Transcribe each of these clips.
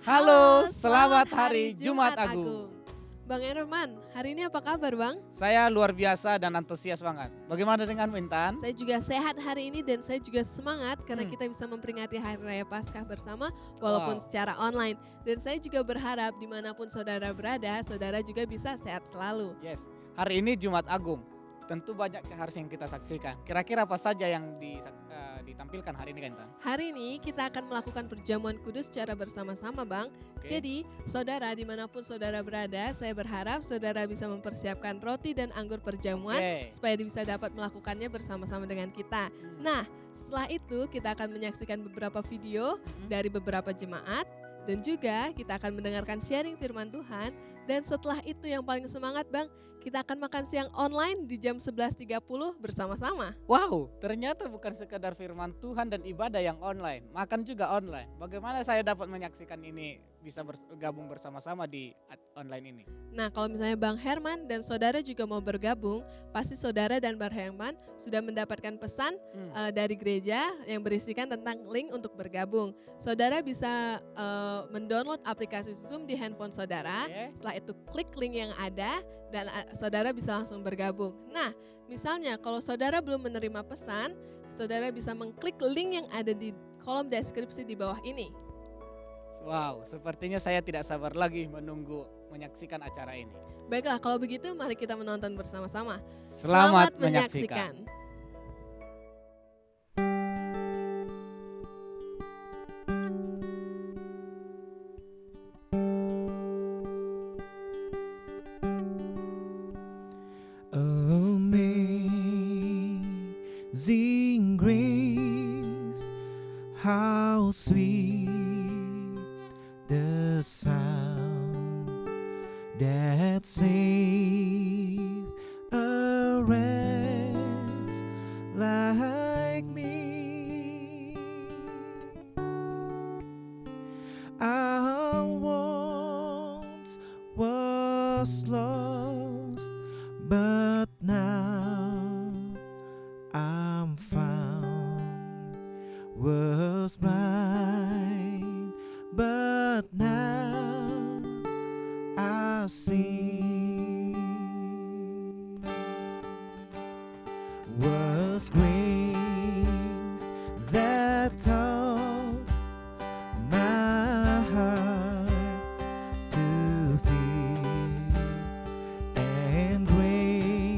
Halo, selamat hari Jumat Agung. Bang Herman, hari ini apa kabar Bang? Saya luar biasa dan antusias banget. Bagaimana dengan Intan? Saya juga sehat hari ini dan saya juga semangat karena kita bisa memperingati Hari Raya Paskah bersama walaupun Wow. secara online. Dan saya juga berharap dimanapun saudara berada, saudara juga bisa sehat selalu. Yes, hari ini Jumat Agung. Tentu banyak yang harus yang kita saksikan. Kira-kira apa saja yang ditampilkan hari ini kan Intan? Hari ini kita akan melakukan perjamuan kudus secara bersama-sama Bang. Oke. Jadi saudara dimanapun saudara berada, saya berharap saudara bisa mempersiapkan roti dan anggur perjamuan Oke. supaya bisa dapat melakukannya bersama-sama dengan kita. Nah, setelah itu kita akan menyaksikan beberapa video dari beberapa jemaat dan juga kita akan mendengarkan sharing firman Tuhan. Dan setelah itu yang paling semangat Bang, kita akan makan siang online di jam 11.30 bersama-sama. Wow, ternyata bukan sekedar firman Tuhan dan ibadah yang online, makan juga online. Bagaimana saya dapat menyaksikan ini bisa bergabung bersama-sama di online ini? Nah, kalau misalnya Bang Herman dan saudara juga mau bergabung, pasti saudara dan Bang Herman sudah mendapatkan pesan dari gereja yang berisikan tentang link untuk bergabung. Saudara bisa mendownload aplikasi Zoom di handphone saudara. Oke. Setelah itu klik link yang ada dan saudara bisa langsung bergabung. Nah, misalnya kalau saudara belum menerima pesan, saudara bisa mengklik link yang ada di kolom deskripsi di bawah ini. Wow, sepertinya saya tidak sabar lagi menunggu menyaksikan acara ini. Baiklah, kalau begitu mari kita menonton bersama-sama. Selamat menyaksikan. Amazing grace, how sweet the sound that saved a wretch like me. I once was lost, but now I'm found. Was blind, but now I see. Was grace that taught my heart to fear, and grace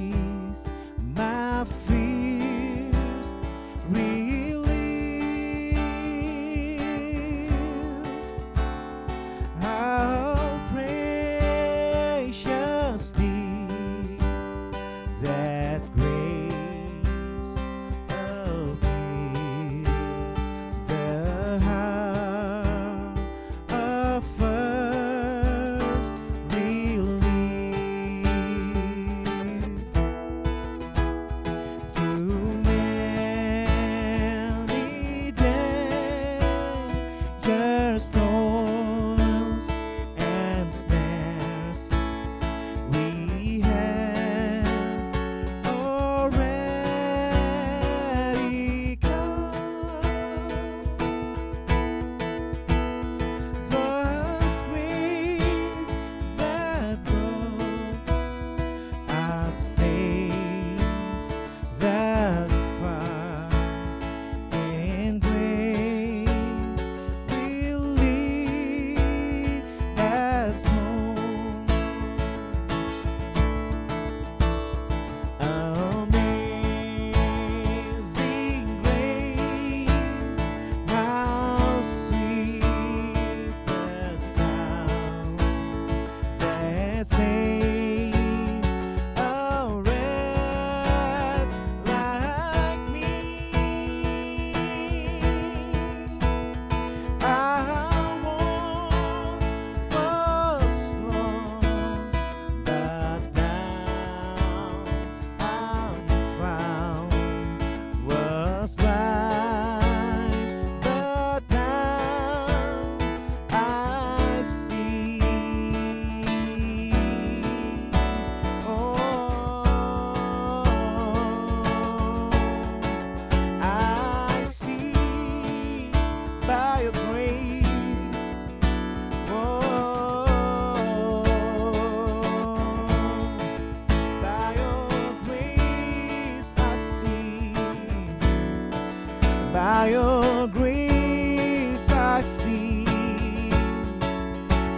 By your grace I see.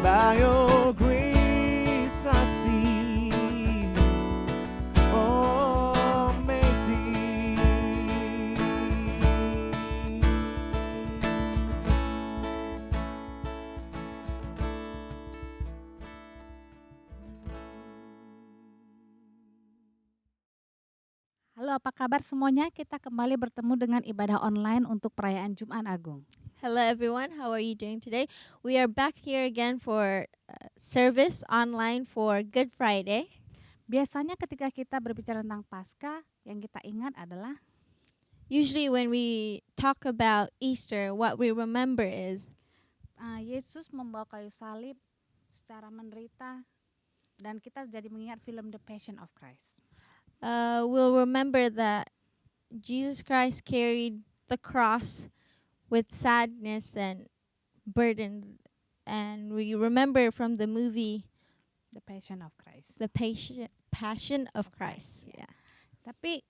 By your grace I see. Oh, amazing. Halo, apa kabar semuanya? Kita kembali bertemu dengan ibadah online untuk perayaan Jumat Agung. Hello, everyone. How are you doing today? We are back here again for service online for Good Friday. Biasanya ketika kita berbicara tentang Paskah, yang kita ingat adalah Usually, when we talk about Easter, what we remember is Yesus membawa kayu salib secara menderita, dan kita jadi mengingat film The Passion of Christ. we'll remember that Jesus Christ carried the cross with sadness and burden. And we remember from the movie The Passion of Christ. The Passion of Christ. Yeah. Tapi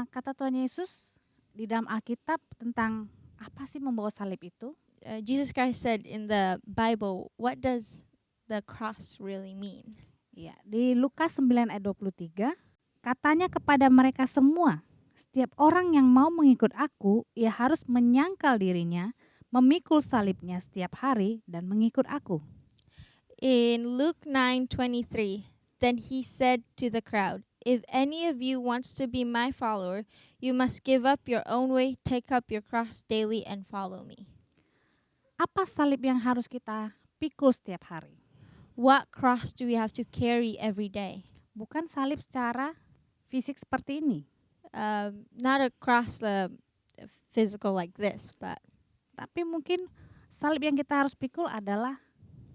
kata Tuhan Yesus di dalam Alkitab tentang apa sih membawa salib itu? Jesus Christ said in the Bible, what does the cross really mean? Ya, di Lukas 9 ayat 23, katanya kepada mereka semua, setiap orang yang mau mengikut aku, ia harus menyangkal dirinya, memikul salibnya setiap hari dan mengikut aku. In Luke 9:23, then he said to the crowd, if any of you wants to be my follower, you must give up your own way, take up your cross daily and follow me. Apa salib yang harus kita pikul setiap hari? What cross do we have to carry every day? Bukan salib secara fisik seperti ini, Not a cross physical like this, but tapi mungkin salib yang kita harus pikul adalah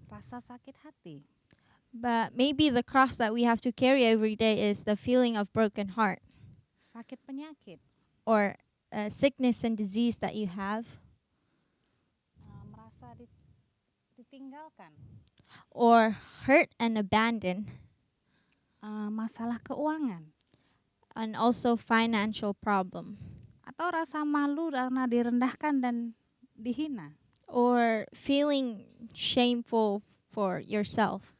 rasa sakit hati. maybe the cross that we have to carry every day is the feeling of broken heart Sakit penyakit, or sickness and disease that you have, merasa ditinggalkan, or hurt and abandoned, masalah keuangan, and also financial problem, atau rasa malu karena direndahkan dan dihina, or feeling shameful for yourself.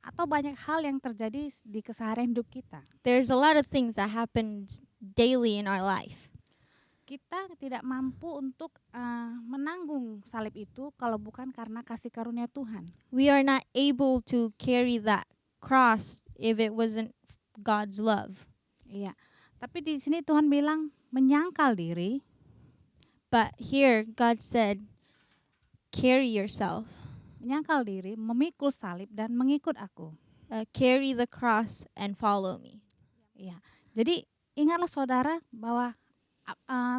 atau banyak hal yang terjadi di keseharian hidup kita. There's a lot of things that happen daily in our life. Kita tidak mampu untuk menanggung salib itu kalau bukan karena kasih karunia Tuhan. We are not able to carry that cross if it wasn't God's love. Iya. Tapi di sini Tuhan bilang menyangkal diri, But here God said, carry yourself, memikul salib dan mengikut aku. carry the cross and follow me. Iya. Jadi ingatlah saudara bahwa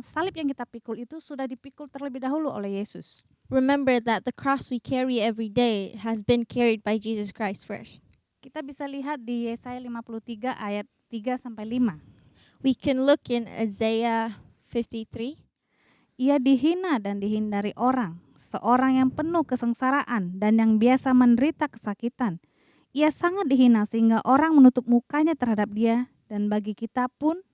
salib yang kita pikul itu sudah dipikul terlebih dahulu oleh Yesus. Remember that the cross we carry every day has been carried by Jesus Christ first. Kita bisa lihat di Yesaya 53 ayat 3 sampai 5. We can look in Isaiah 53. Ia dihina dan dihindari orang, seorang yang penuh kesengsaraan dan yang biasa menderita kesakitan. Ia sangat dihina sehingga orang menutup mukanya terhadap dia, dan bagi kita pun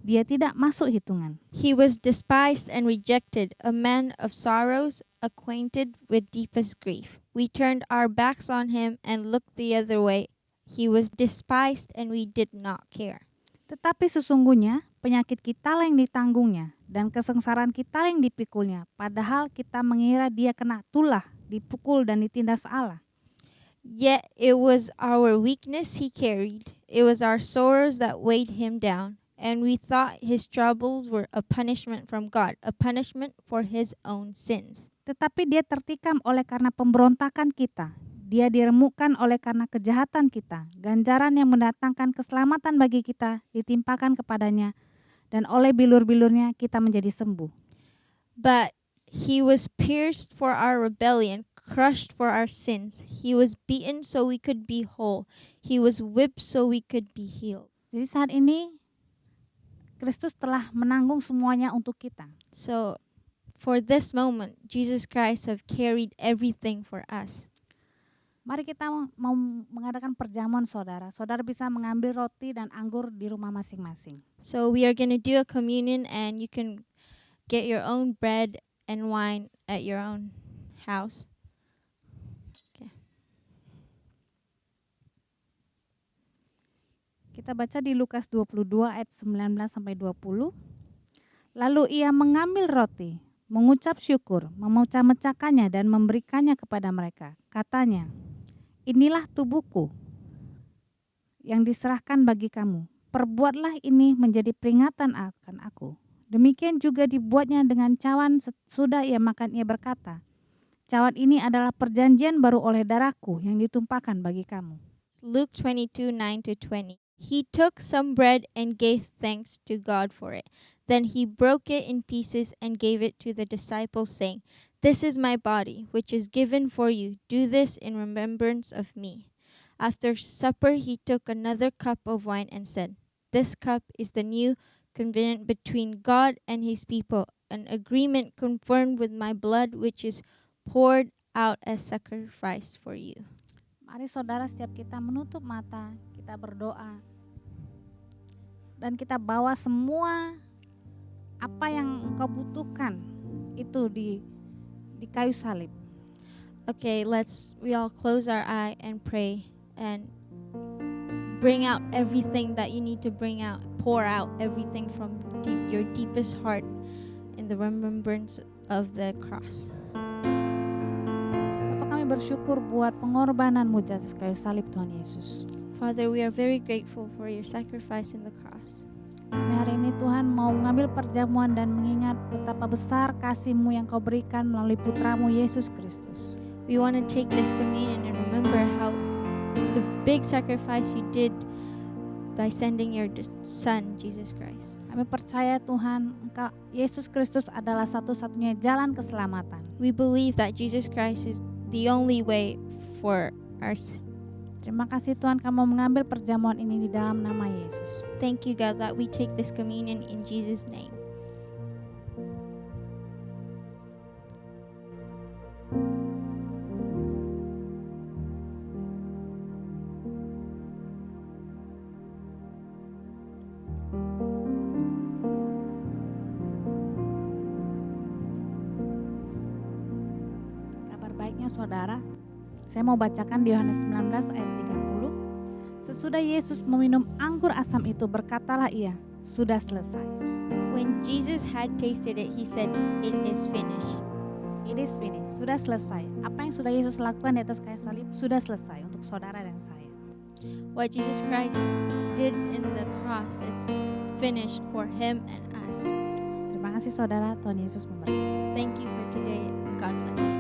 dia tidak masuk hitungan. He was despised and rejected, a man of sorrows, acquainted with deepest grief. We turned our backs on him and looked the other way. He was despised and we did not care. Tetapi sesungguhnya penyakit kita yang ditanggungnya dan kesengsaraan kita yang dipikulnya, padahal kita mengira dia kena tulah, dipukul dan ditindas Allah. Yet it was our weakness he carried. It was our sorrows that weighed him down. And we thought his troubles were a punishment from God, a punishment for his own sins. Tetapi dia tertikam oleh karena pemberontakan kita. Dia diremukkan oleh karena kejahatan kita. Ganjaran yang mendatangkan keselamatan bagi kita ditimpakan kepadanya, dan oleh bilur-bilurnya kita menjadi sembuh. But he was pierced for our rebellion, crushed for our sins. He was beaten so we could be whole. He was whipped so we could be healed. Jadi saat ini Kristus telah menanggung semuanya untuk kita. So for this moment, Jesus Christ have carried everything for us. Mari kita mau mengadakan perjamuan saudara. Saudara bisa mengambil roti dan anggur di rumah masing-masing. So we are going to do a communion, and you can get your own bread and wine at your own house. Kita baca di Lukas 22 ayat 19 sampai 20. Lalu ia mengambil roti, mengucap syukur, memecah-mecahkannya dan memberikannya kepada mereka. Katanya, inilah tubuhku yang diserahkan bagi kamu. Perbuatlah ini menjadi peringatan akan aku. Demikian juga dibuatnya dengan cawan sudah ia makan. Ia berkata, cawan ini adalah perjanjian baru oleh darahku yang ditumpahkan bagi kamu. Luke 22:9-20. He took some bread and gave thanks to God for it. Then he broke it in pieces and gave it to the disciples, saying, "This is my body, which is given for you. Do this in remembrance of me." After supper he took another cup of wine and said, "This cup is the new covenant between God and his people, an agreement confirmed with my blood, which is poured out as sacrifice for you." Mari saudara, setiap kita menutup mata, kita berdoa, dan kita bawa semua apa yang engkau butuhkan itu di kayu salib. Okay, we all close our eye and pray and bring out everything that you need to bring out. Pour out everything from your deepest heart in the remembrance of the cross. Bapak, kami bersyukur buat pengorbananmu di atas kayu salib, Tuhan Yesus. Father, we are very grateful for your sacrifice in the cross. Kami hari ini Tuhan mau mengambil perjamuan dan mengingat betapa besar kasih-Mu yang Kau berikan melalui putra-Mu Yesus Kristus. We want to take this communion and remember how the big sacrifice you did by sending your Son, Jesus Christ. Kami percaya Tuhan, Engkau Yesus Kristus adalah satu-satunya jalan keselamatan. We believe that Jesus Christ is the only way for our. Terima kasih Tuhan, kamu mengambil perjamuan ini di dalam nama Yesus. Thank you, God, that we take this communion in Jesus' name. Kabar baiknya saudara, saya mau bacakan di Yohanes 19 ayat 30. Sesudah Yesus meminum anggur asam itu, berkatalah ia, sudah selesai. When Jesus had tasted it, he said, "It is finished." It is finished, sudah selesai. Apa yang sudah Yesus lakukan di atas kayu salib sudah selesai untuk saudara dan saya. What Jesus Christ did in the cross, it's finished for him and us. Terima kasih saudara, Tuhan Yesus memberkati. Thank you for today, and God bless you.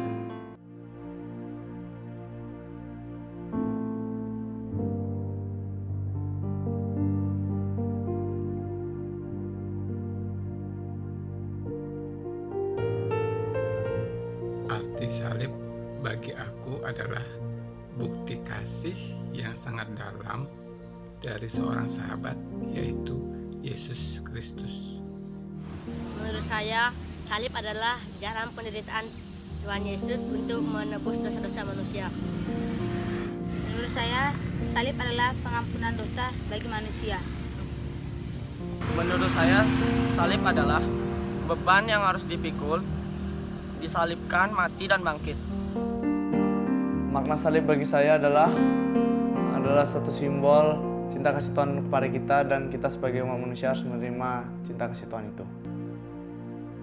Arti salib bagi aku adalah bukti kasih yang sangat dalam dari seorang sahabat, yaitu Yesus Kristus. Menurut saya, salib adalah jalan penderitaan Tuhan Yesus untuk menebus dosa-dosa manusia. Menurut saya, salib adalah pengampunan dosa bagi manusia. Menurut saya, salib adalah beban yang harus dipikul, disalibkan, mati, dan bangkit. Makna salib bagi saya adalah satu simbol cinta kasih Tuhan kepada kita, dan kita sebagai umat manusia harus menerima cinta kasih Tuhan itu.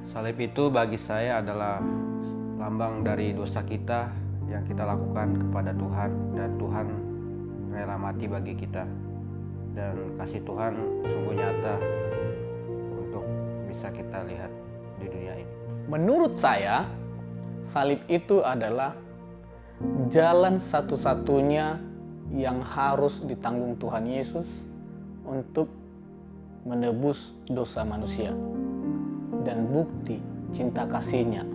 Salib itu bagi saya adalah lambang dari dosa kita yang kita lakukan kepada Tuhan, dan Tuhan rela mati bagi kita. Dan kasih Tuhan sungguh nyata untuk bisa kita lihat di dunia ini. Menurut saya, salib itu adalah jalan satu-satunya yang harus ditanggung Tuhan Yesus untuk menebus dosa manusia. Dan bukti cinta kasih-Nya,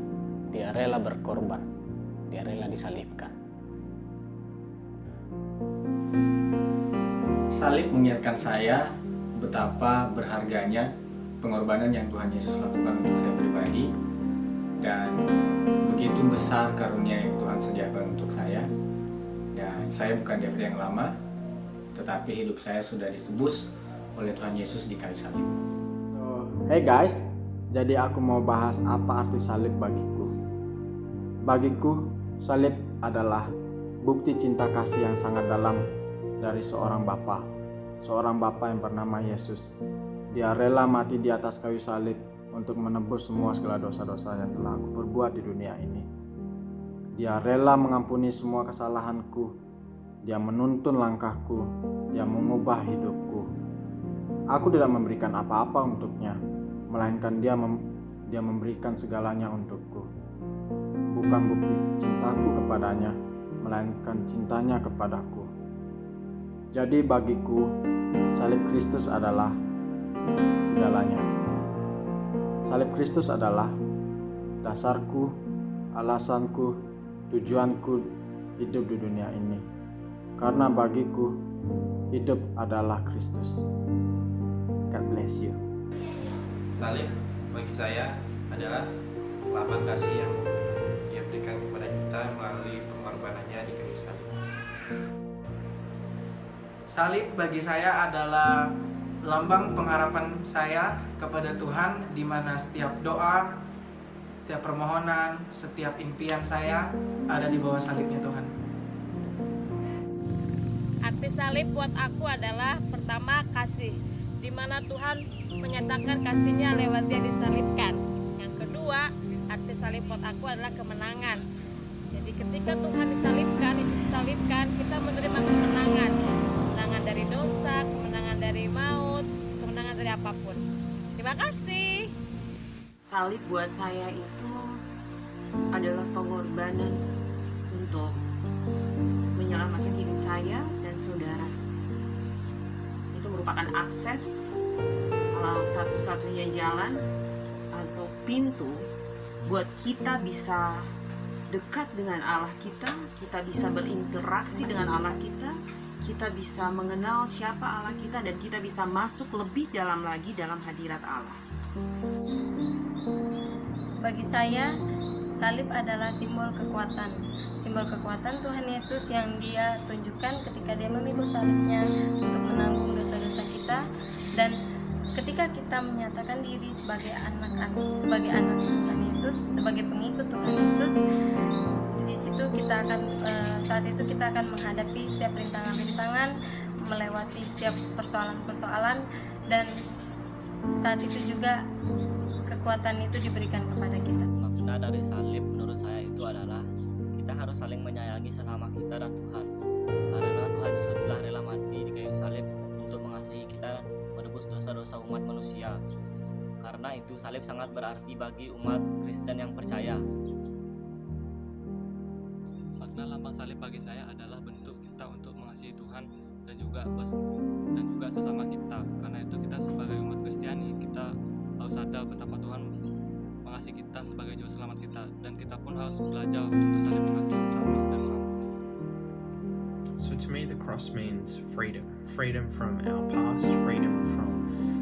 Dia rela berkorban, Dia rela disalibkan. Salib mengingatkan saya betapa berharganya pengorbanan yang Tuhan Yesus lakukan untuk saya pribadi, dan begitu besar karunia yang Tuhan sediakan untuk saya. Dan saya bukan David yang lama, tetapi hidup saya sudah ditebus oleh Tuhan Yesus di kayu salib. Hey guys, Jadi aku mau bahas apa arti salib bagiku. Bagiku, salib adalah bukti cinta kasih yang sangat dalam dari seorang bapa yang bernama Yesus. Dia rela mati di atas kayu salib untuk menebus semua segala dosa-dosa yang telah aku perbuat di dunia ini. Dia rela mengampuni semua kesalahanku. Dia menuntun langkahku. Dia mengubah hidupku. Aku tidak memberikan apa-apa untuknya, melainkan dia memberikan segalanya untukku. Bukan bukti cintaku kepadanya, melainkan cintanya kepadaku. Jadi bagiku, salib Kristus adalah segalanya. Salib Kristus adalah dasarku, alasanku, tujuanku hidup di dunia ini. Karena bagiku, hidup adalah Kristus. God bless you. Salib bagi saya adalah lambang kasih yang Dia berikan kepada kita melalui pengorbanannya di kayu salib. Salib bagi saya adalah lambang pengharapan saya kepada Tuhan, di mana setiap doa, setiap permohonan, setiap impian saya ada di bawah salibnya Tuhan. Arti salib buat aku adalah pertama kasih, di mana Tuhan menyatakan kasihnya lewat Dia disalibkan. Yang kedua, arti salib buat aku adalah kemenangan. Jadi ketika Tuhan disalibkan, Yesus disalibkan, kita menerima kemenangan. Kemenangan dari dosa, kemenangan dari maut, kemenangan dari apapun. Terima kasih. Salib buat saya itu adalah pengorbanan untuk menyelamatkan hidup saya dan saudara. Itu merupakan akses atau satu-satunya jalan atau pintu buat kita bisa dekat dengan Allah kita bisa berinteraksi dengan Allah kita bisa mengenal siapa Allah kita, dan kita bisa masuk lebih dalam lagi dalam hadirat Allah. Bagi saya, salib adalah simbol kekuatan. Simbol kekuatan Tuhan Yesus yang Dia tunjukkan ketika Dia memikul salibnya untuk menanggung dosa-dosa kita. Dan ketika kita menyatakan diri sebagai anak Tuhan Yesus, sebagai pengikut Tuhan Yesus, di situ saat itu kita akan menghadapi setiap rintangan-rintangan, melewati setiap persoalan-persoalan, dan saat itu juga kekuatan itu diberikan kepada kita. Makna dari salib menurut saya itu adalah kita harus saling menyayangi sesama kita dan Tuhan, karena Tuhan Yesus telah rela mati di kayu salib untuk mengasihi kita dan menebus dosa-dosa umat manusia. Karena itu salib sangat berarti bagi umat Kristen yang percaya. Makna lambang salib bagi saya adalah bentuk kita untuk mengasihi Tuhan dan juga sesama kita. Karena itu kita sebagai umat Kristiani, kita harus sadar betapa Tuhan mengasihi kita sebagai juru selamat kita, dan kita pun harus belajar untuk saling mengasihi sesama dan mengampuni. So to me the cross means freedom. Freedom from our past, freedom from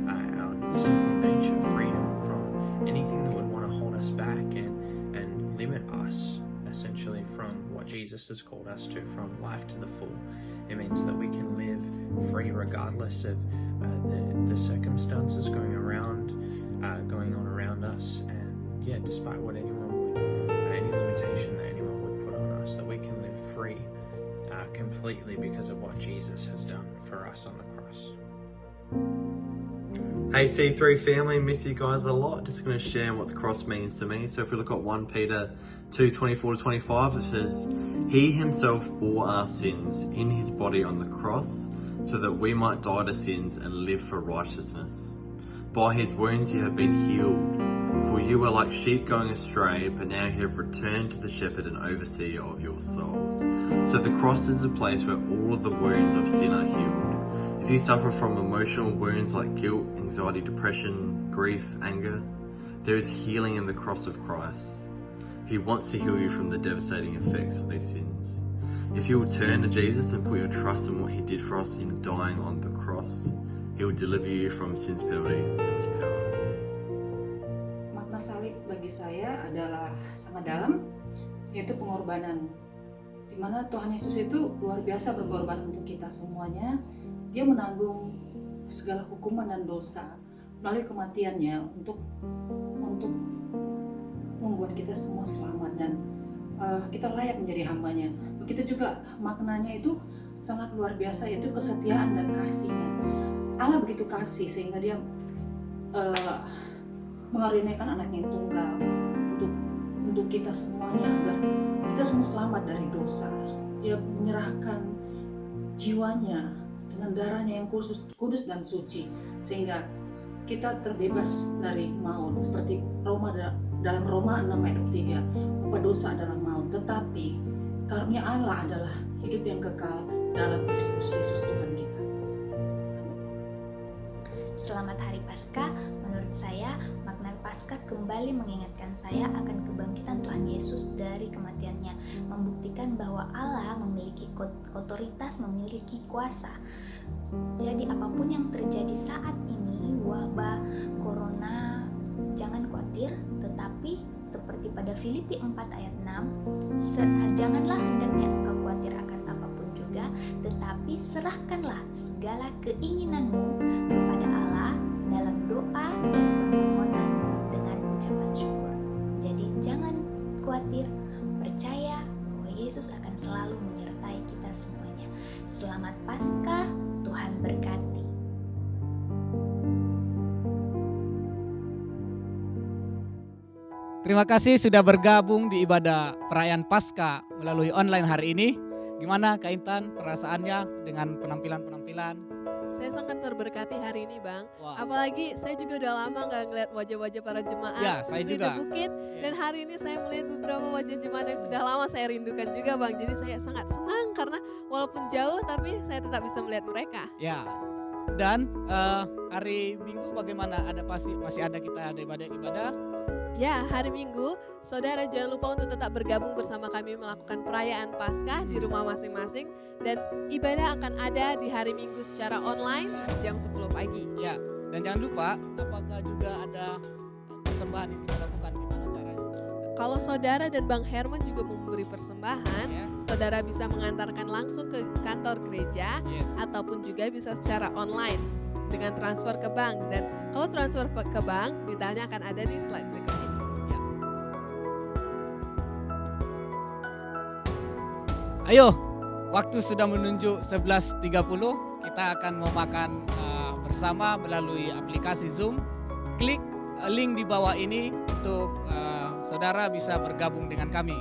our sinful nature, freedom from anything that would want to hold us back and limit us essentially from what Jesus has called us to, from life to the full. It means that we can live free regardless of the circumstances going on around us, and despite what any limitation that anyone would put on us, that we can live free completely because of what Jesus has done for us on the cross. Hey C3 family, miss you guys a lot. Just going to share what the cross means to me. So if we look at 1 Peter 2:24-25, it says, He himself bore our sins in his body on the cross, so that we might die to sins and live for righteousness. By his wounds you have been healed. For you were like sheep going astray, but now you have returned to the shepherd and overseer of your souls. So the cross is the place where all of the wounds of sin are healed. If you suffer from emotional wounds like guilt, anxiety, depression, grief, anger, there is healing in the cross of Christ. He wants to heal you from the devastating effects of these sins. If you will turn to Jesus and put your trust in what he did for us in dying on the cross, he will deliver you from sin's penalty and its power. Makna salib bagi saya adalah sangat dalam, yaitu pengorbanan. Di mana Tuhan Yesus itu luar biasa berkorban untuk kita semuanya. Dia menanggung segala hukuman dan dosa melalui kematiannya untuk membuat kita semua selamat dan kita layak menjadi hambanya. Begitu juga maknanya itu sangat luar biasa, yaitu kesetiaan dan kasihnya. Allah begitu kasih sehingga dia mengaruniakan anaknya yang tunggal untuk kita semuanya agar kita semua selamat dari dosa. Dia menyerahkan jiwanya dengan darahnya yang kudus dan suci sehingga kita terbebas dari maut. Seperti dalam Roma 6 ayat 3, upah dosa adalah maut, tetapi karunia Allah adalah hidup yang kekal dalam Kristus Yesus Tuhan kita. Selamat Hari Paskah. Menurut saya, makna Paskah kembali mengingatkan saya akan kebangkitan Tuhan Yesus dari kematiannya, membuktikan bahwa Allah memiliki otoritas, memiliki kuasa. Jadi apapun yang terjadi saat ini, wabah, corona, jangan khawatir, tetapi seperti pada Filipi 4 ayat 6, janganlah hendaknya engkau khawatir akan apapun juga, tetapi serahkanlah segala keinginanmu kepada Allah dalam doa dan permohonan dengan ucapan syukur. Jadi jangan khawatir, percaya bahwa Yesus akan selalu menyertai kita semuanya. Selamat Paskah, Tuhan berkati. Terima kasih sudah bergabung di ibadah perayaan Paskah melalui online hari ini. Gimana Kak Intan perasaannya dengan penampilan-penampilan? Saya sangat terberkati hari ini, Bang. Wow. Apalagi saya juga udah lama nggak ngeliat wajah-wajah para jemaat Ya, saya di juga. The Bukit. Dan hari ini saya melihat beberapa wajah jemaat yang sudah lama saya rindukan juga, Bang. Jadi saya sangat senang karena walaupun jauh tapi saya tetap bisa melihat mereka. Ya. Dan hari Minggu bagaimana? Masih ada kita ada ibadah-ibadah? Ya, hari Minggu, saudara jangan lupa untuk tetap bergabung bersama kami melakukan perayaan Paskah di rumah masing-masing. Dan ibadah akan ada di hari Minggu secara online jam 10 pagi. Ya, dan jangan lupa apakah juga ada persembahan yang kita lakukan, gimana caranya? Kalau saudara dan Bang Herman juga memberi persembahan, saudara bisa mengantarkan langsung ke kantor gereja ataupun juga bisa secara online dengan transfer ke bank. Dan kalau transfer ke bank, detailnya akan ada di slide berikut ini. Ayo, waktu sudah menunjuk 11.30, kita akan mau makan bersama melalui aplikasi Zoom. Klik link di bawah ini untuk saudara bisa bergabung dengan kami.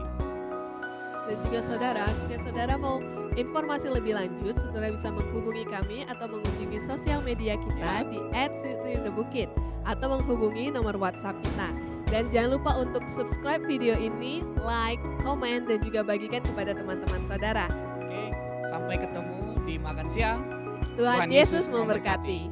Dan juga saudara, jika saudara mau informasi lebih lanjut, saudara bisa menghubungi kami atau mengunjungi sosial media kita di @CityTheBukit atau menghubungi nomor WhatsApp kita. Dan jangan lupa untuk subscribe video ini, like, komen, dan juga bagikan kepada teman-teman saudara. Oke, sampai ketemu di makan siang. Tuhan Yesus memberkati.